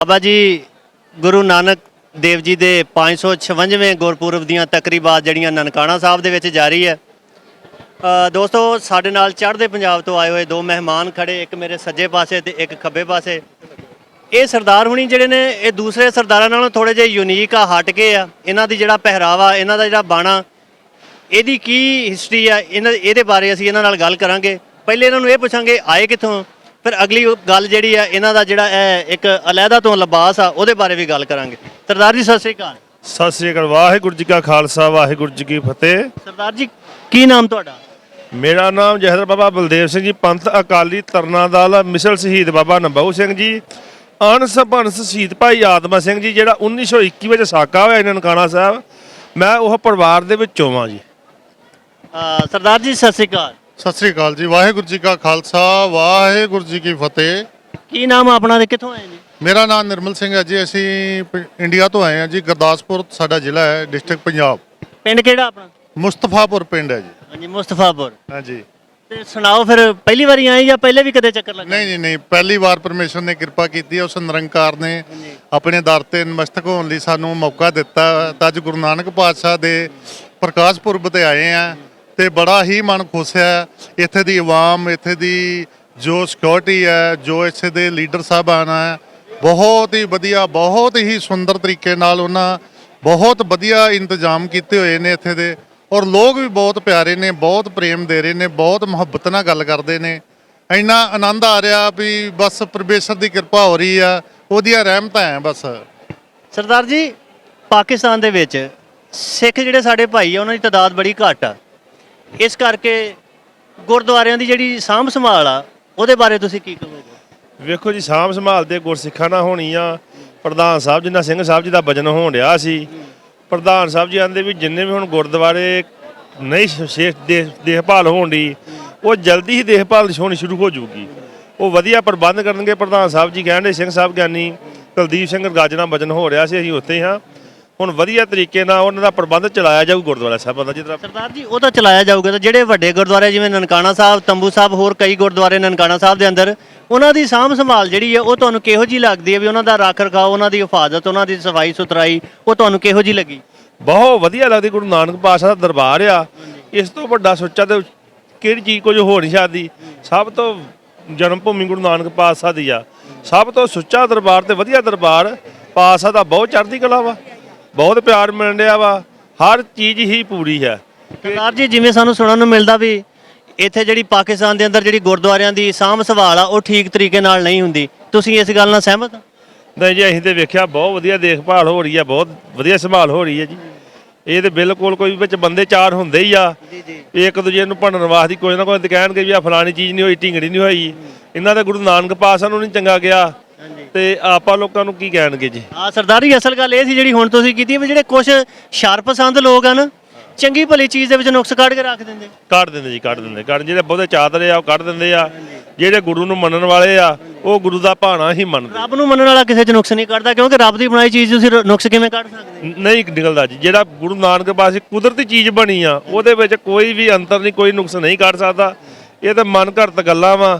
ਬਾਬਾ ਜੀ ਗੁਰੂ ਨਾਨਕ ਦੇਵ ਜੀ ਦੇ 556ਵੇਂ ਗੁਰਪੁਰਬ ਦੀਆਂ ਤਕਰੀਬਾਤ ਜਿਹੜੀਆਂ ਨਨਕਾਣਾ ਸਾਹਿਬ ਦੇ ਵਿੱਚ ਜਾਰੀ ਹੈ। ਦੋਸਤੋ ਸਾਡੇ ਨਾਲ ਚੜ੍ਹਦੇ ਪੰਜਾਬ ਤੋਂ ਆਏ ਹੋਏ ਦੋ ਮਹਿਮਾਨ ਖੜੇ, ਇੱਕ ਮੇਰੇ ਸੱਜੇ ਪਾਸੇ ਤੇ ਇੱਕ ਖੱਬੇ ਪਾਸੇ। ਇਹ ਸਰਦਾਰ ਹੁਣੀ ਜਿਹੜੇ ਨੇ ਇਹ ਦੂਸਰੇ ਸਰਦਾਰਾਂ ਨਾਲੋਂ ਥੋੜੇ ਜਿਹੇ ਯੂਨੀਕ ਆ, ਹਟ ਕੇ ਆ। ਇਹਨਾਂ ਦੀ ਜਿਹੜਾ ਪਹਿਰਾਵਾ, ਇਹਨਾਂ ਦਾ ਜਿਹੜਾ ਬਾਣਾ, ਇਹਦੀ ਕੀ ਹਿਸਟਰੀ ਆ, ਇਹਦੇ ਬਾਰੇ ਅਸੀਂ ਇਹਨਾਂ ਨਾਲ ਗੱਲ ਕਰਾਂਗੇ। ਪਹਿਲੇ ਇਹਨਾਂ ਨੂੰ ਇਹ ਪੁੱਛਾਂਗੇ ਆਏ ਕਿੱਥੋਂ, ਫਿਰ ਅਗਲੀ ਗੱਲ ਜਿਹੜੀ ਆ ਇਹਨਾਂ ਦਾ ਜਿਹੜਾ ਇੱਕ ਅਲੱਗਾ ਤੋਂ ਲਿਬਾਸ ਆ ਉਹਦੇ ਬਾਰੇ ਵੀ ਗੱਲ ਕਰਾਂਗੇ। ਸਰਦਾਰ ਜੀ ਸਤਿ ਸ੍ਰੀ ਅਕਾਲ। ਸਤਿ ਸ੍ਰੀ ਅਕਾਲ। ਵਾਹਿਗੁਰੂ ਜੀ ਕਾ ਖਾਲਸਾ ਵਾਹਿਗੁਰੂ ਜੀ ਕੀ ਫਤਿਹ। ਸਰਦਾਰ ਜੀ ਕੀ ਨਾਮ ਤੁਹਾਡਾ? ਮੇਰਾ ਨਾਮ ਜਹਦਰ ਬਾਬਾ ਬਲਦੇਵ ਸਿੰਘ ਜੀ, ਪੰਥ ਅਕਾਲੀ ਤਰਨਾ ਦਲ ਮਿਸਲ ਸ਼ਹੀਦ ਬਾਬਾ ਨੰਬਊ ਸਿੰਘ ਜੀ, ਅਣਸ ਭਣਸ ਸ਼ਹੀਦ ਭਾਈ ਆਤਮਾ ਸਿੰਘ ਜੀ, ਜਿਹੜਾ 1921 ਵਿੱਚ ਸਾਕਾ ਹੋਇਆ ਨਨਕਾਣਾ ਸਾਹਿਬ। ਮੈਂ ਉਹ ਪਰਿਵਾਰ ਦੇ ਵਿੱਚੋਂ ਹਾਂ ਜੀ। ਸਰਦਾਰ ਜੀ ਸਤਿ ਸ੍ਰੀ ਅਕਾਲ। ਸਤਿ ਸ੍ਰੀ ਅਕਾਲ ਜੀ। ਵਾਹਿਗੁਰੂ ਜੀ ਕਾ ਖਾਲਸਾ ਵਾਹਿਗੁਰੂ ਜੀ ਕੀ ਫਤਿਹ। ਕੀ ਨਾਮ ਆਪਣਾ ਤੇ ਕਿੱਥੋਂ ਆਏ ਜੀ? ਮੇਰਾ ਨਾਮ ਨਿਰਮਲ ਸਿੰਘ ਹੈ ਜੀ। ਅਸੀਂ ਇੰਡੀਆ ਤੋਂ ਆਏ ਹਾਂ ਜੀ। ਗੁਰਦਾਸਪੁਰ ਸਾਡਾ ਜ਼ਿਲ੍ਹਾ ਹੈ, ਡਿਸਟ੍ਰਿਕਟ ਪੰਜਾਬ। ਪਿੰਡ ਕਿਹੜਾ ਆਪਣਾ? ਮੁਸਤਫਾਪੁਰ ਪਿੰਡ ਹੈ ਜੀ। ਹਾਂਜੀ, ਮੁਸਤਫਾਪੁਰ। ਹਾਂਜੀ। ਤੇ ਸੁਣਾਓ ਫਿਰ, ਪਹਿਲੀ ਵਾਰੀ ਆਏ ਜਾਂ ਪਹਿਲੇ ਵੀ ਕਦੇ ਚੱਕਰ ਲੱਗਾ? ਨਹੀਂ, ਪਹਿਲੀ ਵਾਰ ਪਰਮੇਸ਼ਰ ਨੇ ਕਿਰਪਾ ਕੀਤੀ ਹੈ। ਉਸ ਨਿਰੰਕਾਰ ਨੇ ਆਪਣੇ ਦਰ ਤੇ ਨਮਸਤਕ ਹੋਣ ਲਈ ਸਾਨੂੰ ਮੌਕਾ ਦਿੱਤਾ। ਤਾਂ ਅੱਜ ਗੁਰੂ ਨਾਨਕ ਪਾਤਸ਼ਾਹ ਦੇ ਪ੍ਰਕਾਸ਼ ਪੁਰਬ ਤੇ ਆਏ ਆ ਤੇ ਬੜਾ ਹੀ ਮਨ ਖੁਸ਼ ਹੈ। ਇੱਥੇ ਦੀ ਆਵਾਮ, ਇੱਥੇ ਦੀ ਜੋ ਸਿਕਿਉਰਿਟੀ ਹੈ, ਜੋ ਇੱਥੇ ਦੇ ਲੀਡਰ ਸਾਹਿਬਾਨ ਹੈ, ਬਹੁਤ ਹੀ ਵਧੀਆ, ਬਹੁਤ ਹੀ ਸੁੰਦਰ ਤਰੀਕੇ ਨਾਲ ਉਹਨਾਂ ਬਹੁਤ ਵਧੀਆ ਇੰਤਜ਼ਾਮ ਕੀਤੇ ਹੋਏ ਨੇ ਇੱਥੇ ਦੇ। ਔਰ ਲੋਕ ਵੀ ਬਹੁਤ ਪਿਆਰੇ ਨੇ, ਬਹੁਤ ਪ੍ਰੇਮ ਦੇ ਰਹੇ ਨੇ, ਬਹੁਤ ਮੁਹੱਬਤ ਨਾਲ ਗੱਲ ਕਰਦੇ ਨੇ। ਇੰਨਾ ਆਨੰਦ ਆ ਰਿਹਾ ਵੀ ਬਸ ਪਰਮੇਸ਼ਰ ਦੀ ਕਿਰਪਾ ਹੋ ਰਹੀ ਆ, ਉਹਦੀਆਂ ਰਹਿਮਤਾਂ ਹੈ ਬਸ। ਸਰਦਾਰ ਜੀ ਪਾਕਿਸਤਾਨ ਦੇ ਵਿੱਚ ਸਿੱਖ ਜਿਹੜੇ ਸਾਡੇ ਭਾਈ ਆ ਉਹਨਾਂ ਦੀ ਤਾਦਾਦ ਬੜੀ ਘੱਟ ਆ, ਇਸ ਕਰਕੇ ਗੁਰਦੁਆਰਿਆਂ ਦੀ ਜਿਹੜੀ ਸਾਂਭ ਸੰਭਾਲ ਆ ਉਹਦੇ ਬਾਰੇ ਤੁਸੀਂ ਕੀ ਕਹੋਗੇ? ਵੇਖੋ ਜੀ, ਸਾਂਭ ਸੰਭਾਲ ਤੇ ਗੁਰਸਿੱਖਾਂ ਨਾਲ ਹੋਣੀ ਆ। ਪ੍ਰਧਾਨ ਸਾਹਿਬ ਜਿੰਨਾ ਸਿੰਘ ਸਾਹਿਬ ਜੀ ਦਾ ਵਜਨ ਹੋਣ ਡਿਆ ਸੀ, ਪ੍ਰਧਾਨ ਸਾਹਿਬ ਜੀ ਆਂਦੇ ਵੀ ਜਿੰਨੇ ਵੀ ਹੁਣ ਗੁਰਦੁਆਰੇ ਨਹੀਂ ਦੇਖਭਾਲ ਹੋਣ ਦੀ, ਉਹ ਜਲਦੀ ਹੀ ਦੇਖਭਾਲ ਹੋਣੀ ਸ਼ੁਰੂ ਹੋ ਜਾਊਗੀ। ਉਹ ਵਧੀਆ ਪ੍ਰਬੰਧ ਕਰਨਗੇ। ਪ੍ਰਧਾਨ ਸਾਹਿਬ ਜੀ ਕਹਿੰਦੇ, ਸਿੰਘ ਸਾਹਿਬ ਗਿਆਨੀ ਕੁਲਦੀਪ ਸਿੰਘ ਗਾਜਣਾ ਵਜਨ ਹੋ ਰਿਹਾ ਸੀ, ਅਸੀਂ ਉੱਥੇ ਹਾਂ। ਹੁਣ ਵਧੀਆ ਤਰੀਕੇ ਨਾਲ ਉਹਨਾਂ ਦਾ ਪ੍ਰਬੰਧ ਚਲਾਇਆ ਜਾਊ ਗੁਰਦੁਆਰਾ ਸਾਹਿਬਾਂ ਦਾ। ਜਿੱਦਾਂ ਸਰਦਾਰ ਜੀ ਉਹ ਤਾਂ ਚਲਾਇਆ ਜਾਊਗਾ, ਤਾਂ ਜਿਹੜੇ ਵੱਡੇ ਗੁਰਦੁਆਰੇ ਜਿਵੇਂ ਨਨਕਾਣਾ ਸਾਹਿਬ, ਤੰਬੂ ਸਾਹਿਬ, ਹੋਰ ਕਈ ਗੁਰਦੁਆਰੇ ਨਨਕਾਣਾ ਸਾਹਿਬ ਦੇ ਅੰਦਰ, ਉਹਨਾਂ ਦੀ ਸਾਂਭ ਸੰਭਾਲ ਜਿਹੜੀ ਹੈ ਉਹ ਤੁਹਾਨੂੰ ਕਿਹੋ ਜਿਹੀ ਲੱਗਦੀ ਹੈ? ਵੀ ਉਹਨਾਂ ਦਾ ਰੱਖ ਰਖਾਓ, ਉਹਨਾਂ ਦੀ ਹਿਫਾਜ਼ਤ, ਉਹਨਾਂ ਦੀ ਸਫਾਈ ਸੁਥਰਾਈ, ਉਹ ਤੁਹਾਨੂੰ ਕਿਹੋ ਜਿਹੀ ਲੱਗੀ? ਬਹੁਤ ਵਧੀਆ ਲੱਗਦੀ। ਗੁਰੂ ਨਾਨਕ ਪਾਤਸ਼ਾਹ ਦਾ ਦਰਬਾਰ ਆ, ਇਸ ਤੋਂ ਵੱਡਾ ਸੁੱਚਾ ਤੇ ਕਿਹੜੀ ਚੀਜ਼ ਕੁਝ ਹੋ ਨਹੀਂ ਸਕਦੀ। ਸਭ ਤੋਂ ਜਨਮ ਭੂਮੀ ਗੁਰੂ ਨਾਨਕ ਪਾਤਸ਼ਾਹ ਦੀ ਆ, ਸਭ ਤੋਂ ਸੁੱਚਾ ਦਰਬਾਰ ਤੇ ਵਧੀਆ ਦਰਬਾਰ। ਪਾਤਸ਼ਾਹ ਦਾ ਬਹੁਤ ਚੜ੍ਹਦੀ ਕਲਾ ਵਾ, ਬਹੁਤ ਪਿਆਰ ਮਿਲ ਰਿਹਾ ਵਾ, ਹਰ ਚੀਜ਼ ਹੀ ਪੂਰੀ ਹੈ। ਸਰਦਾਰ ਜੀ ਜਿਵੇਂ ਸਾਨੂੰ ਸੁਣਨ ਨੂੰ ਮਿਲਦਾ ਵੀ ਇੱਥੇ ਜਿਹੜੀ ਪਾਕਿਸਤਾਨ ਦੇ ਅੰਦਰ ਜਿਹੜੀ ਗੁਰਦੁਆਰਿਆਂ ਦੀ ਸਾਂਭ ਸੰਭਾਲ ਆ ਉਹ ਠੀਕ ਤਰੀਕੇ ਨਾਲ ਨਹੀਂ ਹੁੰਦੀ, ਤੁਸੀਂ ਇਸ ਗੱਲ ਨਾਲ ਸਹਿਮਤ ਹੋ? ਨਹੀਂ ਜੀ, ਅਸੀਂ ਤੇ ਵੇਖਿਆ ਬਹੁਤ ਵਧੀਆ ਦੇਖਭਾਲ ਹੋ ਰਹੀ ਹੈ, ਬਹੁਤ ਵਧੀਆ ਸੰਭਾਲ ਹੋ ਰਹੀ ਹੈ ਜੀ। ਇਹ ਤੇ ਬਿਲਕੁਲ ਕੋਈ ਵਿੱਚ ਬੰਦੇ ਚਾਰ ਹੁੰਦੇ ਹੀ ਆ, ਇੱਕ ਦੂਜੇ ਨੂੰ ਭੰਡਣ ਵਾਸਤੇ ਕੋਈ ਨਾ ਕੋਈ ਤੇ ਕਹਿਣਗੇ ਵੀ ਆ ਫਲਾਣੀ ਚੀਜ਼ ਨਹੀਂ ਹੋਈ, ਢਿੰਗੜੀ ਨਹੀਂ ਹੋਈ। ਇਹਨਾਂ ਦਾ ਗੁਰੂ ਨਾਨਕ ਪਾਤਸ਼ਾਹ ਨੂੰ ਨਹੀਂ ਚੰਗਾ ਗਿਆ ਤੇ ਆਪਾਂ ਲੋਕਾਂ ਨੂੰ ਕੀ ਕਹਿਣਗੇ ਜੀ। ਸਰਦਾਰ ਜੀ ਅਸਲ ਗੱਲ ਇਹ ਸੀ ਜਿਹੜੀ ਹੁਣ ਤੁਸੀਂ ਕੀਤੀ ਵੀ ਜਿਹੜੇ ਕੁਝ ਸ਼ਰਪਸੰਦ ਲੋਕ ਆ ਨਾ, ਚੰਗੀ ਭਲੀ ਚੀਜ਼ ਦੇ ਵਿੱਚ ਨੁਕਸ ਕੱਢ ਕੇ ਰੱਖ ਦਿੰਦੇ। ਕੱਢ ਦਿੰਦੇ ਜੀ, ਕੱਢ ਦਿੰਦੇ। ਜਿਹੜੇ ਬਹੁਤੇ ਚਾਦਰ ਆ ਉਹ ਕੱਢ ਦਿੰਦੇ ਆ। ਜਿਹੜੇ ਗੁਰੂ ਨੂੰ ਮੰਨਣ ਵਾਲੇ ਆ ਉਹ ਗੁਰੂ ਦਾ ਭਾਣਾ ਹੀ ਮੰਨਦੇ। ਰੱਬ ਨੂੰ ਮੰਨਣ ਵਾਲਾ ਕਿਸੇ 'ਚ ਨੁਕਸ ਨਹੀਂ ਕੱਢਦਾ, ਕਿਉਂਕਿ ਰੱਬ ਦੀ ਬਣਾਈ ਚੀਜ਼ ਤੁਸੀਂ ਨੁਕਸ ਕਿਵੇਂ ਕੱਢ ਸਕਦੇ? ਨਹੀਂ ਨਿਕਲਦਾ ਜੀ। ਜਿਹੜਾ ਗੁਰੂ ਨਾਨਕ ਪਾਤਸ਼ਾਹ ਕੁਦਰਤੀ ਚੀਜ਼ ਬਣੀ ਆ ਉਹਦੇ ਵਿੱਚ ਕੋਈ ਵੀ ਅੰਤਰ ਨਹੀਂ, ਕੋਈ ਨੁਕਸ ਨਹੀਂ ਕੱਢ ਸਕਦਾ। ਇਹ ਤਾਂ ਮਨ ਘੜਤ ਗੱਲਾਂ ਵਾ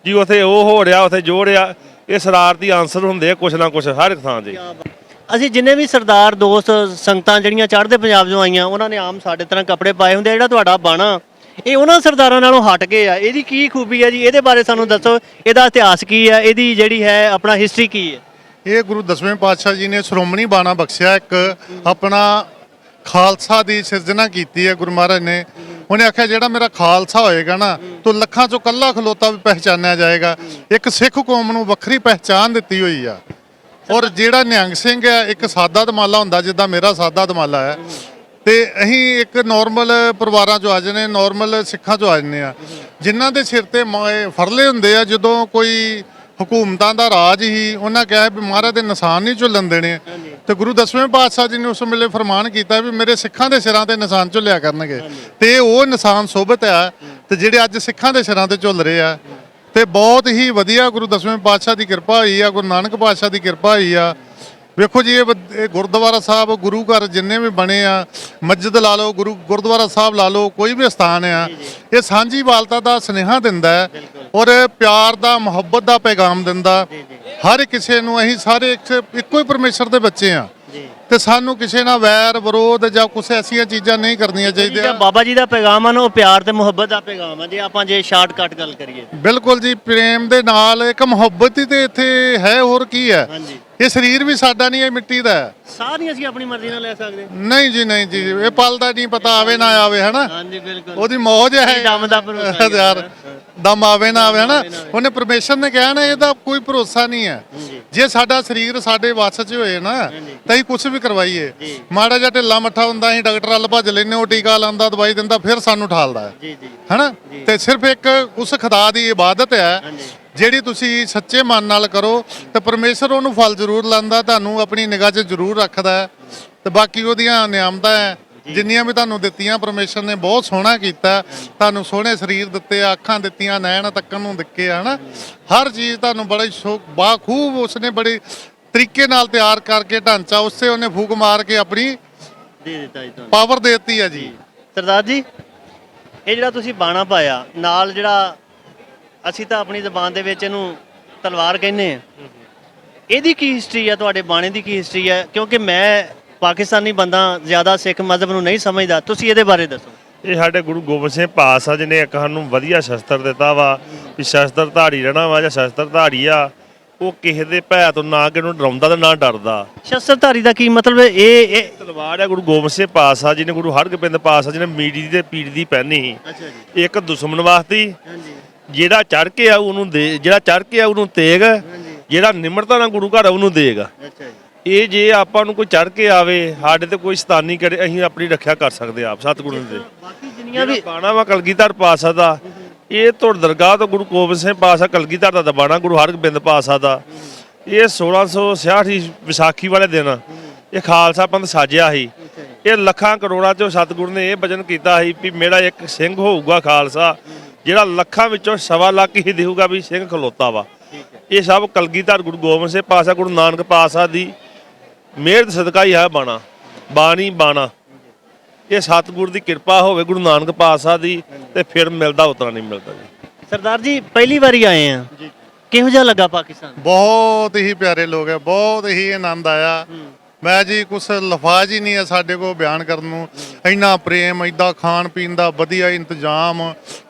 ਜੀ। ਉੱਥੇ ਉਹ ਹੋ ਰਿਹਾ, ਉੱਥੇ ਜੋ ਰਿਹਾ, ਇਹ ਸ਼ਰਾਰਤੀ ਆਨਸਰ ਹੁੰਦੇ ਆ ਕੁਛ ਨਾ ਕੁਛ ਹਰ ਇੱਕ ਥਾਂ 'ਤੇ। ਅਸੀਂ ਜਿੰਨੇ ਵੀ ਸਰਦਾਰ ਦੋਸਤ ਸੰਗਤਾਂ ਜਿਹੜੀਆਂ ਚੜ੍ਹਦੇ ਪੰਜਾਬ 'ਚੋਂ ਆਈਆਂ, ਉਹਨਾਂ ਨੇ ਆਮ ਸਾਡੇ ਤਰ੍ਹਾਂ ਕੱਪੜੇ ਪਾਏ ਹੁੰਦੇ। ਜਿਹੜਾ ਤੁਹਾਡਾ ਬਾਣਾ ਇਹ ਉਹਨਾਂ ਸਰਦਾਰਾਂ ਨਾਲੋਂ ਹਟ ਕੇ ਆ, ਇਹਦੀ ਕੀ ਖੂਬੀ ਹੈ ਜੀ? ਇਹਦੇ ਬਾਰੇ ਸਾਨੂੰ ਦੱਸੋ, ਇਹਦਾ ਇਤਿਹਾਸ ਕੀ ਹੈ, ਇਹਦੀ ਜਿਹੜੀ ਹੈ ਆਪਣਾ ਹਿਸਟਰੀ ਕੀ ਹੈ? ਇਹ ਗੁਰੂ 10ਵੇਂ ਪਾਤਸ਼ਾਹ ਜੀ ਨੇ ਸ਼੍ਰੋਮਣੀ ਬਾਣਾ ਬਖਸ਼ਿਆ, ਇੱਕ ਆਪਣਾ ਖਾਲਸਾ ਦੀ ਸਿਰਜਣਾ ਕੀਤੀ ਹੈ ਗੁਰੂ ਮਹਾਰਾਜ ਨੇ। ਉਹਨੇ ਆਖਿਆ ਜਿਹੜਾ ਮੇਰਾ ਖਾਲਸਾ ਹੋਏਗਾ ਨਾ ਤਾਂ ਲੱਖਾਂ ਚੋਂ ਕੱਲਾ ਖਲੋਤਾ ਵੀ ਪਹਿਚਾਨਿਆ ਜਾਏਗਾ। ਇੱਕ ਸਿੱਖ ਕੌਮ ਨੂੰ ਵੱਖਰੀ ਪਹਿਚਾਨ ਦਿੱਤੀ ਹੋਈ ਆ। ਔਰ ਜਿਹੜਾ ਨਿਹੰਗ ਸਿੰਘ ਹੈ, ਇੱਕ ਸਾਦਾ ਦਮਾਲਾ ਹੁੰਦਾ ਜਿੱਦਾਂ ਮੇਰਾ ਸਾਦਾ ਦਮਾਲਾ ਹੈ, ਤੇ ਅਸੀਂ ਇੱਕ ਨੋਰਮਲ ਪਰਿਵਾਰਾਂ 'ਚੋਂ ਆ ਜਾਂਦੇ, ਨੋਰਮਲ ਸਿੱਖਾਂ 'ਚੋਂ ਆ ਜਾਂਦੇ ਆ, ਜਿਨ੍ਹਾਂ ਦੇ ਸਿਰ ਤੇ ਫਰਲੇ ਹੁੰਦੇ ਆ। ਜਦੋਂ ਕੋਈ ਹਕੂਮਤਾਂ ਦਾ ਰਾਜ ਹੀ ਉਹਨਾਂ ਕਿਹਾ ਵੀ ਮਹਾਰਾਜ ਦੇ ਨਿਸ਼ਾਨ ਨਹੀਂ ਝੁੱਲਣ ਦੇਣੇ, ਤੇ ਗੁਰੂ 10ਵੇਂ ਪਾਤਸ਼ਾਹ ਜੀ ਨੇ ਉਸ ਵੇਲੇ ਫਰਮਾਨ ਕੀਤਾ ਵੀ ਮੇਰੇ ਸਿੱਖਾਂ ਦੇ ਸਿਰਾਂ ਤੇ ਨਿਸ਼ਾਨ ਝੁੱਲਿਆ ਕਰਨਗੇ। ਤੇ ਉਹ ਨਿਸ਼ਾਨ ਸੋਭਤ ਆ ਤੇ ਜਿਹੜੇ ਅੱਜ ਸਿੱਖਾਂ ਦੇ ਸਿਰਾਂ ਤੇ ਝੁੱਲ ਰਹੇ ਆ। ਤੇ ਬਹੁਤ ਹੀ ਵਧੀਆ ਗੁਰੂ 10ਵੇਂ ਪਾਤਸ਼ਾਹ ਦੀ ਕਿਰਪਾ ਹੋਈ ਆ, ਗੁਰੂ ਨਾਨਕ ਪਾਤਸ਼ਾਹ ਦੀ ਕਿਰਪਾ ਹੋਈ ਆ। ਵੇਖੋ ਜੀ ਇਹ ਗੁਰਦੁਆਰਾ ਸਾਹਿਬ ਗੁਰੂ ਘਰ ਜਿੰਨੇ ਵੀ ਬਣੇ ਆ, ਮਸਜਿਦ ਲਾ ਲਓ, ਗੁਰਦੁਆਰਾ ਸਾਹਿਬ ਲਾ ਲਓ, ਕੋਈ ਵੀ ਸਥਾਨ ਆ, ਇਹ ਸਾਂਝੀ ਵਾਲਤਾ ਦਾ ਸੁਨੇਹਾ ਦਿੰਦਾ ਹੈ ਔਰ ਪਿਆਰ ਦਾ, ਮੁਹੱਬਤ ਦਾ ਪੈਗਾਮ ਦਿੰਦਾ। ਹਰ ਕਿਸੇ ਨੂੰ ਅਸੀਂ ਸਾਰੇ ਇੱਕੋ ਹੀ ਪਰਮੇਸ਼ਰ ਦੇ ਬੱਚੇ ਆ ਤੇ ਸਾਨੂੰ ਕਿਸੇ ਨਾਲ ਵੈਰ ਵਿਰੋਧ ਜਾਂ ਕੁਛ ਐਸੀਆਂ ਚੀਜ਼ਾਂ ਨਹੀਂ ਕਰਨੀਆਂ ਚਾਹੀਦੀਆਂ। ਬਾਬਾ ਜੀ ਦਾ ਪੈਗਾਮ ਆ ਨਾ, ਉਹ ਪਿਆਰ ਤੇ ਮੁਹੱਬਤ ਦਾ ਪੈਗਾਮ ਆ। ਜੇ ਆਪਾਂ ਸ਼ਾਰਟਕਟ ਗੱਲ ਕਰੀਏ, ਬਿਲਕੁਲ ਜੀ, ਪ੍ਰੇਮ ਦੇ ਨਾਲ ਇੱਕ ਮੁਹੱਬਤ ਹੀ ਤੇ ਇੱਥੇ ਹੈ, ਹੋਰ ਕੀ ਹੈ। ਹਾਂਜੀ, ਇਹ ਸਰੀਰ ਵੀ ਸਾਡਾ ਨਹੀਂ, ਇਹ ਮਿੱਟੀ ਦਾ ਹੈ। ਸਾਰੀਆਂ ਅਸੀਂ ਆਪਣੀ ਮਰਜ਼ੀ ਨਾਲ ਲੈ ਸਕਦੇ। ਨਹੀਂ ਜੀ, ਨਹੀਂ ਜੀ, ਇਹ ਪਲ ਦਾ ਨਹੀਂ ਪਤਾ, ਆਵੇ ਨਾ ਆਵੇ, ਹਨਾ। ਹਾਂਜੀ ਬਿਲਕੁਲ, ਉਹਦੀ ਮੌਜ ਹੈ ਦਮ ਦਾ ਭਰੋਸਾ ਯਾਰ, ਦਮ ਆਵੇ ਨਾ ਆਵੇ, ਹਨਾ। ਉਹਨੇ ਪਰਮੇਸ਼ਰ ਨੇ ਕਿਹਾ ਨਾ, ਇਹਦਾ ਕੋਈ ਭਰੋਸਾ ਨਹੀਂ ਹੈ। ਜੇ ਸਾਡਾ ਸਰੀਰ ਸਾਡੇ ਵੱਸ 'ਚ ਹੋਏ ਨਾ ਤਾਂ ਅਸੀਂ ਕੁਝ ਵੀ ਕਰਵਾਈਏ। ਮਾੜਾ ਜਿਹਾ ਢਿੱਲਾ ਮੱਠਾ ਹੁੰਦਾ, ਅਸੀਂ ਡਾਕਟਰ ਵੱਲ ਭੱਜ ਲੈਨੇ, ਉਹ ਟੀਕਾ ਲਾਉਂਦਾ, ਦਵਾਈ ਦਿੰਦਾ, ਫਿਰ ਸਾਨੂੰ ਠਾਲਦਾ ਹੈ, ਹਨਾ। ਤੇ ਸਿਰਫ ਇੱਕ ਉਸ ਖੁਦਾ ਦੀ ਇਬਾਦਤ ਹੈ ਜਿਹੜੀ ਤੁਸੀਂ ਸੱਚੇ ਮਨ ਨਾਲ ਕਰੋ ਤੇ ਪਰਮੇਸ਼ਰ ਉਹਨੂੰ ਫਲ ਜ਼ਰੂਰ ਲਾਂਦਾ, ਤੁਹਾਨੂੰ ਆਪਣੀ ਨਿਗਾਹ 'ਚ ਜ਼ਰੂਰ ਰੱਖਦਾ ਹੈ। ਤੇ ਬਾਕੀ ਉਹਦੀਆਂ ਨਿਆਮਤਾਂ ਹੈ ਜਿੰਨੀਆਂ ਵੀ ਤੁਹਾਨੂੰ ਦਿੱਤੀਆਂ, ਪਰਮੇਸ਼ਰ ਨੇ ਬਹੁਤ ਸੋਹਣਾ ਕੀਤਾ। ਤੁਹਾਨੂੰ ਸੋਹਣੇ ਸਰੀਰ ਦਿੱਤੇ ਆ, ਅੱਖਾਂ ਦਿੱਤੀਆਂ, ਨੈਣ ਤੱਕਣ ਨੂੰ ਦਿੱਕੇ ਆ, ਹਨਾ। ਹਰ ਚੀਜ਼ ਤੁਹਾਨੂੰ ਬੜਾ ਬਾਖੂਬ ਉਸਨੇ ਬੜੇ ਤਰੀਕੇ ਨਾਲ ਤਿਆਰ ਕਰਕੇ ਢਾਂਚਾ ਉਸੇ ਉਹਨੇ ਫੂਕ ਮਾਰ ਕੇ ਆਪਣੀ ਦੇ ਦਿੱਤਾ ਜੀ ਤੁਹਾਨੂੰ, ਪਾਵਰ ਦੇ ਦਿੱਤੀ ਹੈ ਜੀ। ਸਰਦਾਰ ਜੀ, ਇਹ ਜਿਹੜਾ ਤੁਸੀਂ ਬਾਣਾ ਪਾਇਆ ਨਾਲ, ਜਿਹੜਾ ਅਸੀਂ ਤਾਂ ਆਪਣੀ ਜ਼ਬਾਨ ਦੇ ਵਿੱਚ ਇਹਨੂੰ ਤਲਵਾਰ ਕਹਿੰਦੇ ਆ, ਇਹਦੀ ਕੀ ਹਿਸਟਰੀ ਹੈ? ਤੁਹਾਡੇ ਬਾਣੇ ਦੀ ਕੀ ਹਿਸਟਰੀ ਹੈ? ਕਿਉਂਕਿ ਮੈਂ ਪਾਕਿਸਤਾਨੀ ਬੰਦਾ, ਜ਼ਿਆਦਾ ਸਿੱਖ ਮਜ਼ਹਬ ਨੂੰ ਨਹੀਂ ਸਮਝਦਾ, ਤੁਸੀਂ ਇਹਦੇ ਬਾਰੇ ਦੱਸੋ। ਇਹ ਸਾਡੇ ਗੁਰੂ ਗੋਬਿੰਦ ਸਿੰਘ ਪਾਤਸ਼ਾਹ ਜੀ ਨੇ ਇੱਕ ਸਾਨੂੰ ਵਧੀਆ ਸ਼ਸਤਰ ਦਿੱਤਾ ਵਾ ਵੀ ਸ਼ਸਤਰ ਧਾਰੀ ਰਹਿਣਾ ਵਾ, ਜਾਂ ਸ਼ਸਤਰ ਧਾਰੀ ਆ ਉਹ ਕਿਸੇ ਦੇ ਭੈ ਤੋਂ ਨਾ ਕਿ ਉਹਨੂੰ ਡਰਾਉਂਦਾ ਤੇ ਨਾ ਡਰਦਾ। ਸ਼ਸਤਰਧਾਰੀ ਦਾ ਕੀ ਮਤਲਬ ਹੈ? ਇਹ ਤਲਵਾਰ ਆ ਗੁਰੂ ਗੋਬਿੰਦ ਸਿੰਘ ਪਾਤਸ਼ਾਹ ਜੀ ਨੇ, ਗੁਰੂ ਹਰਗੋਬਿੰਦ ਪਾਤਸ਼ਾਹ ਜੀ ਨੇ ਮੀਰੀ ਤੇ ਪੀੜ ਦੀ ਪਹਿਨੀ ਸੀ। ਅੱਛਾ ਜੀ, ਇੱਕ ਦੁਸ਼ਮਣ ਵਾਸਤੇ, ਹਾਂਜੀ, ਜਿਹੜਾ ਚੜ ਕੇ ਆਊ ਉਹਨੂੰ ਦੇ, ਜਿਹੜਾ ਚੜ ਕੇ ਆਊ ਉਹਨੂੰ ਤੇਗ, ਜਿਹੜਾ ਨਿਮਰਤਾ ਨਾਲ ਗੁਰੂ ਘਰ ਉਹਨੂੰ ਦੇਗਾ। ਅੱਛਾ ਜੀ, ਇਹ ਜੇ ਆਪਾਂ ਨੂੰ ਕੋਈ ਚੜ ਕੇ ਆਵੇ, ਸਾਡੇ ਤੇ ਕੋਈ ਸ਼ੈਤਾਨੀ ਕਰੇ, ਅਸੀਂ ਆਪਣੀ ਰੱਖਿਆ ਕਰ ਸਕਦੇ ਆਪ ਸਤਿਗੁਰੂ ਦੇ। ਬਾਕੀ ਜਿੰਨੀਆਂ ਵੀ ਬਾਣਾ ਵਾ ਕਲਗੀਧਰ ਪਾਤਸ਼ਾਹ ਦਾ, ਇਹ ਧੁਰ ਦਰਗਾਹ ਤੋਂ ਗੁਰੂ ਗੋਬਿੰਦ ਸਿੰਘ ਪਾਤਸ਼ਾਹ ਕਲਗੀਧਰ ਦਾ ਬਾਣਾ ਗੁਰੂ ਹਰਗੋਬਿੰਦ ਪਾਤਸ਼ਾਹ ਦਾ। ਇਹ 1666 ਵਿਸਾਖੀ ਵਾਲੇ ਦਿਨ ਇਹ ਖਾਲਸਾ ਪੰਥ ਸਾਜਿਆ ਸੀ। ਇਹ ਲੱਖਾਂ ਕਰੋੜਾਂ ਚੋਂ ਸਤਿਗੁਰੂ ਨੇ ਇਹ ਵਚਨ ਕੀਤਾ ਸੀ ਵੀ ਮੇਰਾ ਇੱਕ ਸਿੰਘ ਹੋਊਗਾ ਖਾਲਸਾ, ਜਿਹੜਾ ਲੱਖਾਂ ਵਿੱਚੋਂ 1.25 ਲੱਖ ਹੀ ਦੇਊਗਾ ਵੀ ਸਿੰਘ ਖਲੋਤਾ ਵਾ। ਇਹ ਸਭ ਕਲਗੀਧਰ ਗੁਰੂ ਗੋਬਿੰਦ ਸਿੰਘ ਪਾਤਸ਼ਾਹ, ਗੁਰੂ ਨਾਨਕ ਪਾਤਸ਼ਾਹ ਦੀ ਮਿਹਰ ਸਦਕਾ ਹੀ ਹੈ ਬਾਣਾ, ਬਾਣੀ ਬਾਣਾ। ਇਹ ਸਤਿਗੁਰ ਦੀ ਕਿਰਪਾ ਹੋਵੇ ਗੁਰੂ ਨਾਨਕ ਪਾਤਸ਼ਾਹ ਦੀ, ਤੇ ਫਿਰ ਮਿਲਦਾ, ਉਤਰਾ ਨਹੀਂ ਮਿਲਦਾ ਜੀ। ਸਰਦਾਰ ਜੀ, ਪਹਿਲੀ ਵਾਰੀ ਆਏ ਆ, ਕਿਹੋ ਜਿਹਾ ਲੱਗਾ ਪਾਕਿਸਤਾਨ? ਬਹੁਤ ਹੀ ਪਿਆਰੇ ਲੋਕ ਹੈ, ਬਹੁਤ ਹੀ ਆਨੰਦ ਆਇਆ। ਮੈਂ ਜੀ ਕੁਛ ਲਫ਼ਾਜ਼ ਹੀ ਨਹੀਂ ਹੈ ਸਾਡੇ ਕੋਲ ਬਿਆਨ ਕਰਨ ਨੂੰ। ਇੰਨਾ ਪ੍ਰੇਮ, ਇੱਦਾਂ ਖਾਣ ਪੀਣ ਦਾ ਵਧੀਆ ਇੰਤਜ਼ਾਮ,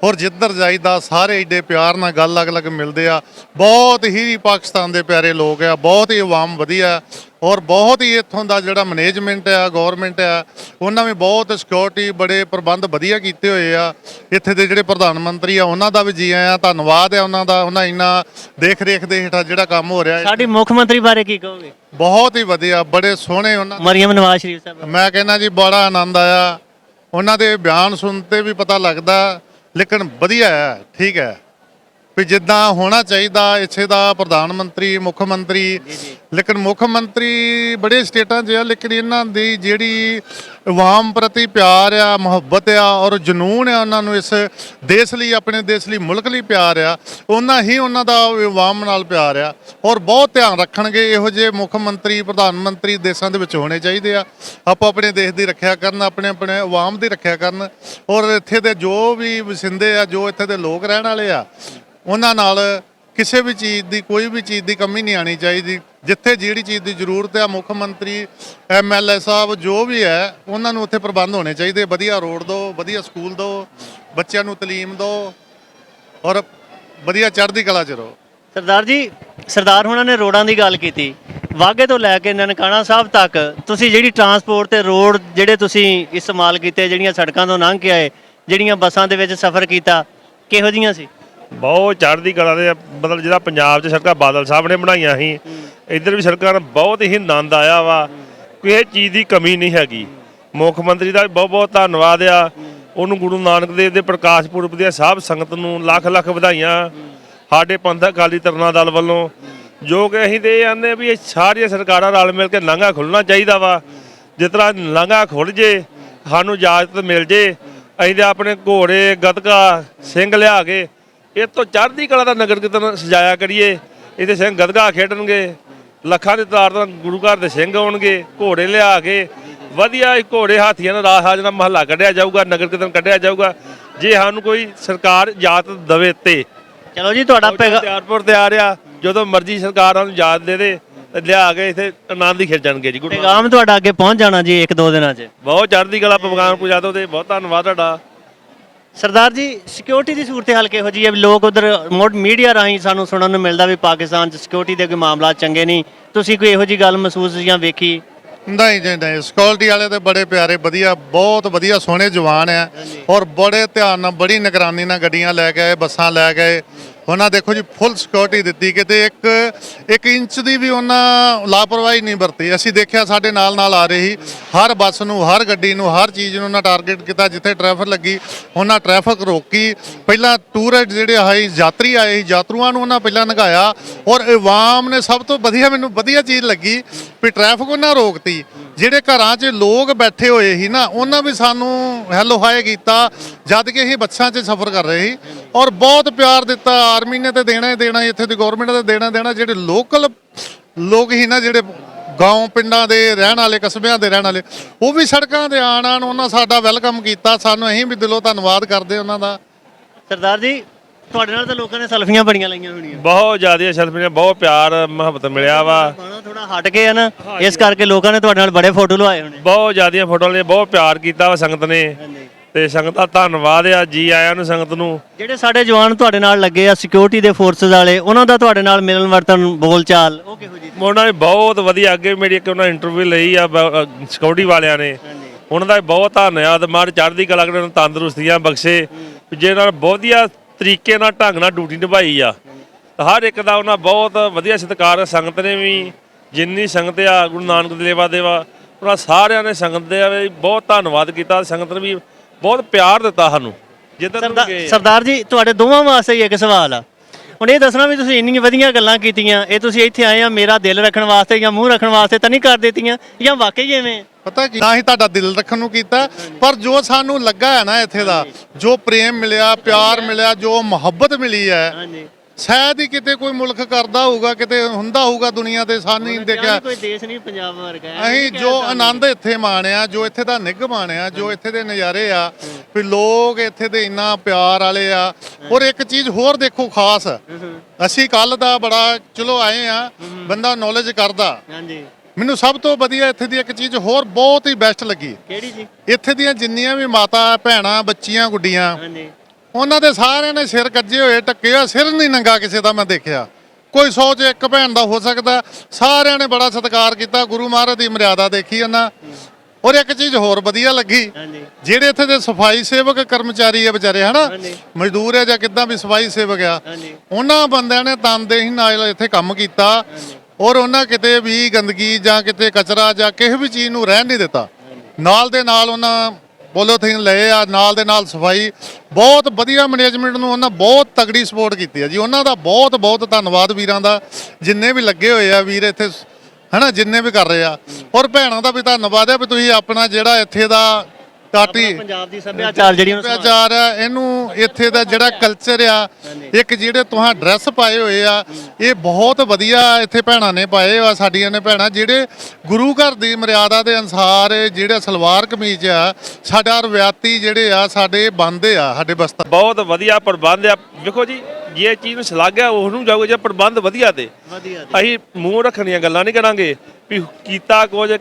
ਔਰ ਜਿੱਧਰ ਜਾਈਦਾ ਸਾਰੇ ਏਡੇ ਪਿਆਰ ਨਾਲ ਗੱਲ ਅਲੱਗ-ਅਲੱਗ ਮਿਲਦੇ ਆ। ਬਹੁਤ ਹੀ ਪਾਕਿਸਤਾਨ ਦੇ ਪਿਆਰੇ ਲੋਕ ਆ, ਬਹੁਤ ਹੀ ਆਵਾਮ ਵਧੀਆ, ਔਰ ਬਹੁਤ ਹੀ ਇੱਥੋਂ ਦਾ ਜਿਹੜਾ ਮੈਨੇਜਮੈਂਟ ਆ, ਗੌਰਮੈਂਟ ਆ, ਉਹਨਾਂ ਵੀ ਬਹੁਤ ਸਿਕਿਉਰਿਟੀ ਬੜੇ ਪ੍ਰਬੰਧ ਵਧੀਆ ਕੀਤੇ ਹੋਏ ਆ। ਇੱਥੇ ਦੇ ਜਿਹੜੇ ਪ੍ਰਧਾਨ ਮੰਤਰੀ ਆ ਉਹਨਾਂ ਦਾ ਵੀ ਜੀ ਆਇਆਂ, ਧੰਨਵਾਦ ਹੈ ਉਹਨਾਂ ਦਾ। ਉਹਨਾਂ ਇੰਨਾ ਦੇਖ ਰੇਖ ਦੇ ਹੇਠਾਂ ਜਿਹੜਾ ਕੰਮ ਹੋ ਰਿਹਾ, ਸਾਡੀ ਮੁੱਖ ਮੰਤਰੀ ਬਾਰੇ ਕੀ ਕਹੋਗੇ? ਬਹੁਤ ਹੀ ਵਧੀਆ, ਬੜੇ ਸੋਹਣੇ ਉਹਨਾਂ। ਮਰੀਮ ਨਵਾਜ਼ ਸ਼ਰੀਫ ਸਾਹਿਬ, ਮੈਂ ਕਹਿੰਦਾ ਜੀ ਬੜਾ ਆਨੰਦ ਆਇਆ ਉਹਨਾਂ ਦੇ ਬਿਆਨ ਸੁਣ ਤੇ ਵੀ ਪਤਾ ਲੱਗਦਾ, ਲੇਕਿਨ ਵਧੀਆ ਹੈ, ਠੀਕ ਹੈ ਵੀ ਜਿੱਦਾਂ ਹੋਣਾ ਚਾਹੀਦਾ ਇੱਥੇ ਦਾ ਪ੍ਰਧਾਨ ਮੰਤਰੀ, ਮੁੱਖ ਮੰਤਰੀ। ਲੇਕਿਨ ਮੁੱਖ ਮੰਤਰੀ ਬੜੇ ਸਟੇਟਾਂ 'ਚ ਆ, ਲੇਕਿਨ ਇਹਨਾਂ ਦੀ ਜਿਹੜੀ ਆਵਾਮ ਪ੍ਰਤੀ ਪਿਆਰ ਆ, ਮੁਹੱਬਤ ਆ, ਔਰ ਜਨੂਨ ਆ ਉਹਨਾਂ ਨੂੰ ਇਸ ਦੇਸ਼ ਲਈ, ਆਪਣੇ ਦੇਸ਼ ਲਈ, ਮੁਲਕ ਲਈ ਪਿਆਰ ਆ, ਉਹਨਾਂ ਹੀ ਉਹਨਾਂ ਦਾ ਆਵਾਮ ਨਾਲ ਪਿਆਰ ਆ। ਔਰ ਬਹੁਤ ਧਿਆਨ ਰੱਖਣਗੇ, ਇਹੋ ਜਿਹੇ ਮੁੱਖ ਮੰਤਰੀ, ਪ੍ਰਧਾਨ ਮੰਤਰੀ ਦੇਸ਼ਾਂ ਦੇ ਵਿੱਚ ਹੋਣੇ ਚਾਹੀਦੇ ਆ। ਆਪੋ ਆਪਣੇ ਦੇਸ਼ ਦੀ ਰੱਖਿਆ ਕਰਨ, ਆਪਣੇ ਆਪਣੇ ਆਵਾਮ ਦੀ ਰੱਖਿਆ ਕਰਨ, ਔਰ ਇੱਥੇ ਦੇ ਜੋ ਵੀ ਵਸਿੰਦੇ ਆ, ਜੋ ਇੱਥੇ ਦੇ ਲੋਕ ਰਹਿਣ ਵਾਲੇ ਆ, ਉਹਨਾਂ ਨਾਲ ਕਿਸੇ ਵੀ ਚੀਜ਼ ਦੀ, ਕੋਈ ਵੀ ਚੀਜ਼ ਦੀ ਕਮੀ ਨਹੀਂ ਆਣੀ ਚਾਹੀਦੀ। ਜਿੱਥੇ ਜਿਹੜੀ ਚੀਜ਼ ਦੀ ਜ਼ਰੂਰਤ ਹੈ, ਮੁੱਖ ਮੰਤਰੀ, MLA ਸਾਹਿਬ ਜੋ ਵੀ ਹੈ, ਉਹਨਾਂ ਨੂੰ ਉੱਥੇ ਪ੍ਰਬੰਧ ਹੋਣੇ ਚਾਹੀਦੇ। ਵਧੀਆ ਰੋਡ ਦਿਓ, ਵਧੀਆ ਸਕੂਲ ਦਿਓ, ਬੱਚਿਆਂ ਨੂੰ ਤਾਲੀਮ ਦਿਓ, ਔਰ ਵਧੀਆ ਚੜ੍ਹਦੀ ਕਲਾ 'ਚ ਰਹੋ। ਸਰਦਾਰ ਜੀ, ਸਰਦਾਰ ਹੁਣਾਂ ਨੇ ਰੋਡਾਂ ਦੀ ਗੱਲ ਕੀਤੀ, ਵਾਘੇ ਤੋਂ ਲੈ ਕੇ ਨਨਕਾਣਾ ਸਾਹਿਬ ਤੱਕ ਤੁਸੀਂ ਜਿਹੜੀ ਟਰਾਂਸਪੋਰਟ ਤੇ ਰੋਡ ਜਿਹੜੇ ਤੁਸੀਂ ਇਸਤੇਮਾਲ ਕੀਤੇ, ਜਿਹੜੀਆਂ ਸੜਕਾਂ ਤੋਂ ਲੰਘ ਕੇ ਆਏ, ਜਿਹੜੀਆਂ ਬੱਸਾਂ ਦੇ ਵਿੱਚ ਸਫ਼ਰ ਕੀਤਾ, ਕਿਹੋ ਜਿਹੀਆਂ ਸੀ? ਬਹੁਤ ਚੜ੍ਹਦੀ ਕਲਾ ਦੇ, ਮਤਲਬ ਜਿਹੜਾ ਪੰਜਾਬ 'ਚ ਸੜਕਾਂ ਬਾਦਲ ਸਾਹਿਬ ਨੇ ਬਣਾਈਆਂ ਸੀ, ਇੱਧਰ ਵੀ ਸੜਕਾਂ ਦਾ ਬਹੁਤ ਹੀ ਆਨੰਦ ਆਇਆ ਵਾ। ਕਿਸੇ ਚੀਜ਼ ਦੀ ਕਮੀ ਨਹੀਂ ਹੈਗੀ। ਮੁੱਖ ਮੰਤਰੀ ਦਾ ਵੀ ਬਹੁਤ ਬਹੁਤ ਧੰਨਵਾਦ ਆ। ਉਹਨੂੰ ਗੁਰੂ ਨਾਨਕ ਦੇਵ ਦੇ ਪ੍ਰਕਾਸ਼ ਪੁਰਬ ਦੀਆਂ ਸਭ ਸੰਗਤ ਨੂੰ ਲੱਖ ਲੱਖ ਵਧਾਈਆਂ। ਸਾਡੇ ਪੰਥਕ ਅਕਾਲੀ ਤਰਨਾ ਦਲ ਵੱਲੋਂ ਜੋ ਕਿ ਅਸੀਂ ਤੇ ਇਹ ਆਨੇ ਵੀ ਇਹ ਸਾਰੀਆਂ ਸਰਕਾਰਾਂ ਰਲ ਮਿਲ ਕੇ ਲਾਂਘਾ ਖੁੱਲ੍ਹਣਾ ਚਾਹੀਦਾ ਵਾ। ਜਿਸ ਤਰ੍ਹਾਂ ਲਾਂਘਾ ਖੁੱਲ੍ਹ ਜੇ, ਸਾਨੂੰ ਇਜਾਜ਼ਤ ਮਿਲ ਜੇ, ਅਸੀਂ ਤੇ ਆਪਣੇ ਘੋੜੇ, ਗਤਕਾ, ਸਿੰਘ ਲਿਆ ਕੇ ਇਹ ਤੋਂ ਚੜ੍ਹਦੀ ਕਲਾ ਦਾ ਨਗਰ ਕੀਰਤਨ ਸਜਾਇਆ ਕਰੀਏ। ਇਹਦੇ ਸਿੰਘ ਗਤਕਾ ਖੇਡਣਗੇ, ਲੱਖਾਂ ਦੀ ਤਾਦਾਦ ਨਾਲ ਗੁਰੂ ਘਰ ਦੇ ਸਿੰਘ ਆਉਣਗੇ, ਘੋੜੇ ਲਿਆ ਕੇ ਵਧੀਆ ਘੋੜੇ ਹਾਥੀਆਂ ਨਾਲ ਰਾਜ ਨਾਲ ਮਹੱਲਾ ਕੱਢਿਆ ਜਾਊਗਾ, ਨਗਰ ਕੀਰਤਨ ਕੱਢਿਆ ਜਾਊਗਾ। ਜੇ ਸਾਨੂੰ ਕੋਈ ਸਰਕਾਰ ਇਜਾਜ਼ਤ ਦੇਵੇ ਤੇ ਚਲੋ ਜੀ, ਤੁਹਾਡਾ ਹੁਸ਼ਿਆਰਪੁਰ ਤਿਆਰ ਆ, ਜਦੋਂ ਮਰਜ਼ੀ ਸਰਕਾਰ ਨੂੰ ਇਜਾਜ਼ਤ ਦੇ ਦੇ ਤੇ ਲਿਆ ਕੇ ਇੱਥੇ ਆਨੰਦ ਹੀ ਖਿਲ ਜਾਣਗੇ ਜੀ। ਪੈਗਾਮ ਤੁਹਾਡਾ ਅੱਗੇ ਪਹੁੰਚ ਜਾਣਾ ਜੀ 1-2 ਦਿਨਾਂ 'ਚ। ਬਹੁਤ ਚੜ੍ਹਦੀ ਕਲਾ ਪੈਗਾਮ ਪਹੁੰਚਾ ਦਿਓ ਤੇ ਬਹੁਤ ਧੰਨਵਾਦ ਤੁਹਾਡਾ। ਸਰਦਾਰ ਜੀ, ਸਿਕਿਉਰਿਟੀ ਦੀ ਸੂਰਤ ਹਾਲ ਕਿਹੋ ਜਿਹੀ ਹੈ? ਲੋਕ ਉਧਰ ਮੀਡੀਆ ਰਾਹੀਂ ਸਾਨੂੰ ਸੁਣਨ ਨੂੰ ਮਿਲਦਾ ਵੀ ਪਾਕਿਸਤਾਨ 'ਚ ਸਿਕਿਉਰਿਟੀ ਦੇ ਕੋਈ ਮਾਮਲਾ ਚੰਗੇ ਨਹੀਂ। ਤੁਸੀਂ ਕੋਈ ਇਹੋ ਜਿਹੀ ਗੱਲ ਮਹਿਸੂਸ ਜਾਂ ਵੇਖੀ? ਨਹੀਂ ਜੀ ਨਹੀਂ, ਸਿਕਿਉਰਿਟੀ ਵਾਲੇ ਤੇ ਬੜੇ ਪਿਆਰੇ, ਵਧੀਆ, ਬਹੁਤ ਵਧੀਆ, ਸੋਹਣੇ ਜਵਾਨ ਆ ਔਰ ਬੜੇ ਧਿਆਨ ਨਾਲ, ਬੜੀ ਨਿਗਰਾਨੀ ਨਾਲ ਗੱਡੀਆਂ ਲੈ ਕੇ ਆਏ, ਬੱਸਾਂ ਲੈ ਗਏ। ਉਹਨਾਂ ਦੇਖੋ ਜੀ ਫੁੱਲ ਸਿਕਿਉਰਿਟੀ ਦਿੱਤੀ, ਕਿਤੇ ਇੱਕ ਇੰਚ ਦੀ ਵੀ ਉਹਨਾਂ ਲਾਪਰਵਾਹੀ ਨਹੀਂ ਵਰਤੀ। ਅਸੀਂ ਦੇਖਿਆ ਸਾਡੇ ਨਾਲ ਆ ਰਹੀ ਸੀ, ਹਰ ਬੱਸ ਨੂੰ, ਹਰ ਗੱਡੀ ਨੂੰ, ਹਰ ਚੀਜ਼ ਨੂੰ ਉਹਨਾਂ ਟਾਰਗੇਟ ਕੀਤਾ। ਜਿੱਥੇ ਟ੍ਰੈਫਿਕ ਲੱਗੀ ਉਹਨਾਂ ਟ੍ਰੈਫਿਕ ਰੋਕੀ। ਪਹਿਲਾਂ ਟੂਰਿਸਟ ਜਿਹੜੇ ਆਏ, ਯਾਤਰੀ ਆਏ ਸੀ, ਯਾਤਰੂਆਂ ਨੂੰ ਉਹਨਾਂ ਪਹਿਲਾਂ ਲੰਘਾਇਆ ਔਰ ਆਵਾਮ ਨੇ ਸਭ ਤੋਂ ਵਧੀਆ, ਮੈਨੂੰ ਵਧੀਆ ਚੀਜ਼ ਲੱਗੀ ਵੀ ਟ੍ਰੈਫਿਕ ਉਹਨਾਂ ਰੋਕਤੀ। ਜਿਹੜੇ ਘਰਾਂ 'ਚ ਲੋਕ ਬੈਠੇ ਹੋਏ ਸੀ ਨਾ, ਉਹਨਾਂ ਵੀ ਸਾਨੂੰ ਹੈਲੋ ਹਾਏ ਕੀਤਾ ਜਦ ਕਿ ਅਸੀਂ ਬੱਸਾਂ 'ਚ ਸਫ਼ਰ ਕਰ ਰਹੇ ਸੀ ਔਰ ਬਹੁਤ ਪਿਆਰ ਦਿੱਤਾ। ਆਰਮੀ ਨੇ ਤੇ ਦੇਣਾ ਹੀ ਦੇਣਾ, ਇੱਥੇ ਦੀ ਗਵਰਨਮੈਂਟ ਨੇ ਦੇਣਾ। ਜਿਹੜੇ ਲੋਕਲ ਲੋਕ ਸੀ ਨਾ, ਜਿਹੜੇ ਗਾਉਂ ਪਿੰਡਾਂ ਦੇ ਰਹਿਣ ਵਾਲੇ, ਕਸਬਿਆਂ ਦੇ ਰਹਿਣ ਵਾਲੇ, ਉਹ ਵੀ ਸੜਕਾਂ ਤੇ ਆਣ ਉਹਨਾਂ ਸਾਡਾ ਵੈਲਕਮ ਕੀਤਾ। ਸਾਨੂੰ ਅਸੀਂ ਵੀ ਦਿਲੋਂ ਧੰਨਵਾਦ ਕਰਦੇ ਉਹਨਾਂ ਦਾ। ਸਰਦਾਰ ਜੀ, ਤੁਹਾਡੇ ਨਾਲ ਤਾਂ ਲੋਕਾਂ ਨੇ ਸੈਲਫੀਆਂ ਬੜੀਆਂ ਲਈਆਂ ਹੋਣੀਆਂ। ਬਹੁਤ ਜ਼ਿਆਦਾ ਸੈਲਫੀਆਂ, ਬਹੁਤ ਪਿਆਰ ਮੁਹੱਬਤ ਮਿਲਿਆ ਵਾ। ਥੋੜਾ ਹਟ ਕੇ ਆ ਨਾ, ਇਸ ਕਰਕੇ ਲੋਕਾਂ ਨੇ ਤੁਹਾਡੇ ਨਾਲ ਬੜੇ ਫੋਟੋ ਲਵਾਏ ਹੋਣੇ। ਬਹੁਤ ਜ਼ਿਆਦੀਆਂ ਫੋਟੋਆਂ ਨੇ, ਬਹੁਤ ਪਿਆਰ ਕੀਤਾ ਵਾ ਸੰਗਤ ਨੇ ਤੇ ਸੰਗਤ ਦਾ ਧੰਨਵਾਦ ਆ, ਜੀ ਆਇਆਂ ਨੂੰ ਸੰਗਤ ਨੂੰ। ਜਿਹੜੇ ਸਾਡੇ ਜਵਾਨ ਤੁਹਾਡੇ ਨਾਲ ਲੱਗੇ ਆ ਸਿਕਿਉਰਿਟੀ ਦੇ ਫੋਰਸਸ ਵਾਲੇ, ਉਹਨਾਂ ਦਾ ਤੁਹਾਡੇ ਨਾਲ ਮਿਲਣ ਵਰਤਨ, ਬੋਲ ਚਾਲ ਉਹ ਕਿਹੋ ਜਿਹੀ? ਉਹਨਾਂ ਨੇ ਬਹੁਤ ਵਧੀਆ, ਅੱਗੇ ਮੇਰੀ ਇੱਕ ਉਹਨਾਂ ਇੰਟਰਵਿਊ ਲਈ ਆ ਸਿਕਿਉਰਿਟੀ ਵਾਲਿਆਂ ਨੇ, ਉਹਨਾਂ ਦਾ ਬਹੁਤ ਧੰਨਵਾਦ। ਮਾਰ ਚੜ੍ਹਦੀ ਕਲਾ ਕਰਨ, ਤੰਦਰੁਸਤੀਆਂ ਬਖਸ਼ੇ, ਜੇ ਨਾਲ ਵਧੀਆ ਤਰੀਕੇ ਨਾਲ ਢੰਗ ਨਾਲ ਡਿਊਟੀ ਨਿਭਾਈ ਆ। ਹਰ ਇੱਕ ਦਾ ਉਹਨਾਂ ਬਹੁਤ ਵਧੀਆ ਸਤਿਕਾਰ। ਸੰਗਤ ਨੇ ਵੀ, ਜਿੰਨੀ ਸੰਗਤ ਆ ਗੁਰੂ ਨਾਨਕ ਦੇਵਾ ਉਹਨਾਂ ਸਾਰਿਆਂ ਨੇ ਸੰਗਤ ਦੇ ਬਹੁਤ ਧੰਨਵਾਦ ਕੀਤਾ। ਸੰਗਤ ਨੇ ਵੀ ਬਹੁਤ ਪਿਆਰ ਦਿੱਤਾ ਸਾਨੂੰ ਜਿੱਦਾਂ ਗਏ। ਸਰਦਾਰ ਜੀ, ਤੁਹਾਡੇ ਦੋਵਾਂ ਵਾਸਤੇ ਹੀ ਇੱਕ ਸਵਾਲ ਆ। ਹੁਣ ਇਹ ਦੱਸਣਾ ਵੀ ਤੁਸੀਂ ਇੰਨੀਆਂ ਵਧੀਆ ਗੱਲਾਂ ਕੀਤੀਆਂ, ਇਹ ਤੁਸੀਂ ਇੱਥੇ ਆਏ ਆ ਮੇਰਾ ਦਿਲ ਰੱਖਣ ਵਾਸਤੇ ਜਾਂ ਮੂੰਹ ਰੱਖਣ ਵਾਸਤੇ ਤਾਂ ਨਹੀਂ ਕਰ ਦਿੱਤੀਆਂ, ਜਾਂ ਵਾਕਈ ਐਵੇਂ? ਪਤਾ ਕੀ, ਨਾ ਹੀ ਤੁਹਾਡਾ ਦਿਲ ਰੱਖਣ ਨੂੰ ਕੀਤਾ, ਪਰ ਜੋ ਸਾਨੂੰ ਲੱਗਾ ਹੈ ਨਾ ਇੱਥੇ ਦਾ, ਜੋ ਪ੍ਰੇਮ ਮਿਲਿਆ, ਪਿਆਰ ਮਿਲਿਆ, ਜੋ ਮੁਹੱਬਤ ਮਿਲੀ ਹੈ, ਸ਼ਾਇਦ ਹੀ ਕਿਤੇ ਕੋਈ ਮੁਲਕ ਕਰਦਾ ਹੋਊਗਾ, ਕਿਤੇ ਹੁੰਦਾ ਹੋਊਗਾ ਦੁਨੀਆ ਤੇ, ਸਾਨੂੰ ਨਹੀਂ ਦੇਖਿਆ। ਕੋਈ ਦੇਸ਼ ਨਹੀਂ ਪੰਜਾਬ ਵਰਗਾ। ਅਸੀਂ ਜੋ ਆਨੰਦ ਇੱਥੇ ਮਾਣਿਆ, ਜੋ ਇੱਥੇ ਦਾ ਨਿੱਘ ਮਾਣਿਆ, ਜੋ ਇੱਥੇ ਦੇ ਨਜ਼ਾਰੇ ਆ, ਵੀ ਲੋਕ ਇੱਥੇ ਦੇ ਇੰਨਾ ਪਿਆਰ ਵਾਲੇ ਆ। ਔਰ ਇੱਕ ਚੀਜ਼ ਹੋਰ ਦੇਖੋ ਖਾਸ, ਅਸੀਂ ਕੱਲ ਦਾ ਬੜਾ ਚਲੋ ਆਏ ਆ, ਬੰਦਾ ਨੌਲੇਜ ਕਰਦਾ। ਮੈਨੂੰ ਸਭ ਤੋਂ ਵਧੀਆ ਇੱਥੇ ਦੀ ਇੱਕ ਚੀਜ਼ ਹੋਰ ਬਹੁਤ ਹੀ ਬੈਸਟ ਲੱਗੀ। ਕਿਹੜੀ ਜੀ? ਇੱਥੇ ਦੀਆਂ ਜਿੰਨੀਆਂ ਵੀ ਮਾਤਾ ਭੈਣਾਂ, ਬੱਚੀਆਂ, ਗੁੱਡੀਆਂ, ਉਹਨਾਂ ਦੇ ਸਾਰਿਆਂ ਨੇ ਸਿਰ ਕੱਜੇ ਹੋਏ, ਢੱਕੇ ਹੋਏ, ਸਿਰ ਨਹੀਂ ਨੰਗਾ ਕਿਸੇ ਦਾ ਮੈਂ ਦੇਖਿਆ। ਕੋਈ 100 'ਚ ਇੱਕ ਭੈਣ ਦਾ ਹੋ ਸਕਦਾ। ਸਾਰਿਆਂ ਨੇ ਬੜਾ ਸਤਿਕਾਰ ਕੀਤਾ, ਗੁਰੂ ਮਹਾਰਾਜ ਦੀ ਮਰਿਆਦਾ ਦੇਖੀ ਉਹਨਾਂ। ਔਰ ਇੱਕ ਚੀਜ਼ ਹੋਰ ਵਧੀਆ ਲੱਗੀ, ਜਿਹੜੇ ਇੱਥੇ ਦੇ ਸਫਾਈ ਸੇਵਕ ਕਰਮਚਾਰੀ ਆ ਵਿਚਾਰੇ, ਹਨਾ ਮਜ਼ਦੂਰ ਆ ਜਾਂ ਕਿੱਦਾਂ ਵੀ ਸਫਾਈ ਸੇਵਕ ਆ, ਉਹਨਾਂ ਬੰਦਿਆਂ ਨੇ ਤਨਦੇਹੀ ਨਾਲ ਇੱਥੇ ਕੰਮ ਕੀਤਾ ਔਰ ਉਹਨਾਂ ਕਿਤੇ ਵੀ ਗੰਦਗੀ ਜਾਂ ਕਿਤੇ ਕਚਰਾ ਜਾਂ ਕਿਸੇ ਵੀ ਚੀਜ਼ ਨੂੰ ਰਹਿਣ ਨਹੀਂ ਦਿੱਤਾ। ਨਾਲ ਦੇ ਨਾਲ ਉਹਨਾਂ ਪੋਲੀਥੀਨ ਲਏ ਆ, ਨਾਲ ਦੇ ਨਾਲ ਸਫਾਈ, ਬਹੁਤ ਵਧੀਆ ਮੈਨੇਜਮੈਂਟ ਨੂੰ ਉਹਨਾਂ ਬਹੁਤ ਤਗੜੀ ਸਪੋਰਟ ਕੀਤੀ ਹੈ ਜੀ। ਉਹਨਾਂ ਦਾ ਬਹੁਤ ਬਹੁਤ ਧੰਨਵਾਦ ਵੀਰਾਂ ਦਾ, ਜਿੰਨੇ ਵੀ ਲੱਗੇ ਹੋਏ ਆ ਵੀਰ ਇੱਥੇ, ਹਨਾ, ਜਿੰਨੇ ਵੀ ਕਰ ਰਹੇ ਆ। ਔਰ ਭੈਣਾਂ ਦਾ ਵੀ ਧੰਨਵਾਦ ਹੈ ਵੀ ਤੁਸੀਂ ਆਪਣਾ ਜਿਹੜਾ ਇੱਥੇ ਦਾ ਕਾਟੀ ਪੰਜਾਬ ਦੀ ਸੱਭਿਆਚਾਰ ਜਿਹੜੀ ਸੱਭਿਆਚਾਰ ਆ, ਇਹਨੂੰ ਇੱਥੇ ਦਾ ਜਿਹੜਾ ਕਲਚਰ ਆ, ਇੱਕ ਜਿਹੜੇ ਤੁਹਾਂ ਡਰੈਸ ਪਾਏ ਹੋਏ ਆ, ਇਹ ਬਹੁਤ ਵਧੀਆ ਇੱਥੇ ਭੈਣਾਂ ਨੇ ਪਾਏ ਆ, ਸਾਡੀਆਂ ਨੇ ਭੈਣਾਂ, ਜਿਹੜੇ ਗੁਰੂ ਘਰ ਦੀ ਮਰਿਆਦਾ ਦੇ ਅਨੁਸਾਰ ਜਿਹੜਾ ਸਲਵਾਰ ਕਮੀਜ਼ ਆ, ਸਾਡਾ ਰਵਾਇਤੀ ਜਿਹੜੇ ਆ ਸਾਡੇ ਬੰਦੇ ਆ, ਸਾਡੇ ਬਸਤਾ ਬਹੁਤ ਵਧੀਆ ਪ੍ਰਬੰਧ ਆ। ਵੇਖੋ ਜੀ, ਜੇ ਚੀਜ਼ ਨੂੰ ਸ਼ਲਾਘਿਆ ਉਹਨੂੰ ਜਾਓਗੇ ਜੇ ਪ੍ਰਬੰਧ ਵਧੀਆ ਤੇ ਅਸੀਂ ਮੂੰਹ ਰੱਖਣੀਆਂ ਗੱਲਾਂ ਨਹੀਂ ਕਰਾਂਗੇ ਵੀ ਕੀਤਾ ਕੁਝ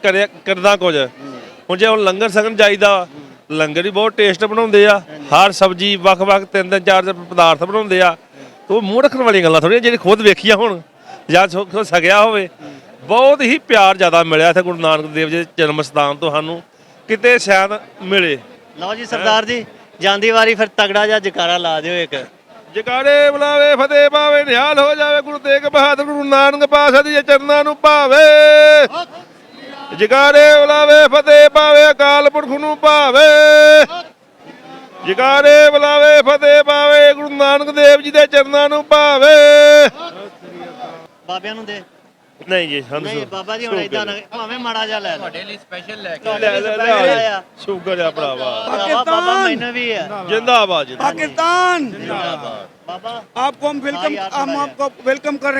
ਕਰਦਾ ਕੁਝ। ਹੁਣ ਜੇ ਹੁਣ ਲੰਗਰ ਛਕਣ ਜਾਈਦਾ, ਲੰਗਰ ਵੀ ਬਹੁਤ ਟੇਸਟ ਬਣਾਉਂਦੇ ਆ, ਹਰ ਸਬਜ਼ੀ ਵੱਖ-ਵੱਖ 3-3 4 ਪਦਾਰਥ ਬਣਾਉਂਦੇ ਆ। ਉਹ ਮੂੰਹ ਰੱਖਣ ਵਾਲੀਆਂ ਗੱਲਾਂ ਥੋੜ੍ਹੀਆਂ, ਜਿਹੜੀ ਖੁਦ ਵੇਖੀਆਂ ਹੁਣ ਜਾਂ ਸਕਿਆ ਹੋਵੇ। ਬਹੁਤ ਹੀ ਪਿਆਰ ਜ਼ਿਆਦਾ ਮਿਲਿਆ ਇੱਥੇ ਗੁਰੂ ਨਾਨਕ ਦੇਵ ਜੀ ਦੇ ਜਨਮ ਸਥਾਨ ਤੋਂ, ਸਾਨੂੰ ਕਿਤੇ ਸ਼ਾਇਦ ਮਿਲੇ। ਲਓ ਜੀ ਸਰਦਾਰ ਜੀ, ਜਾਂਦੀ ਵਾਰੀ ਫਿਰ ਤਗੜਾ ਜਿਹਾ ਜਕਾਰਾ ਲਾ ਦਿਓ ਇੱਕ। ਜਕਾਰੇ ਬੁਲਾਵੇ ਫਤਿਹ ਪਾਵੇ, ਨਿਹਾਲ ਹੋ ਜਾਵੇ ਗੁਰੂ ਤੇਗ ਬਹਾਦਰ ਗੁਰੂ ਨਾਨਕ ਪਾਤਸ਼ਾਹ ਦੇ ਚਰਨਾਂ ਨੂੰ ਭਾਵੇ। ਜਕਾਰੇ ਬੁਲਾਵੇ ਫਤਿਹ ਪਾਵੇ, ਅਕਾਲ ਪੁਰਖ ਨੂੰ ਭਾਵੇ। ਜਕਾਰੇ ਬੁਲਾਵੇ ਫਤਿਹ ਪਾਵੇ, ਗੁਰੂ ਨਾਨਕ ਦੇਵ ਜੀ ਦੇ ਚਰਨਾਂ ਨੂੰ ਭਾਵੇ। ਬਾਬਿਆਂ ਨੂੰ ਦੇ ਨਹੀਂ ਜੀ, ਨਹੀਂ ਬਾਬਾ ਜੀ ਹੁਣ ਇਦਾਂ ਭਾਵੇਂ ਮਾੜਾ ਜਿਹਾ ਲੈ ਤੁਹਾਡੇ ਲਈ ਸਪੈਸ਼ਲ ਲੈ ਕੇ ਲੈ ਸ਼ੁਕਰ ਆ ਭਰਾਵਾ। ਬਾਬਾ ਮੈਨੂੰ ਵੀ ਹੈ। ਜਿੰਦਾਬਾਦ पाकिस्तान ਬਾਬਾ आपको हम वेलकम कर रहे हैं।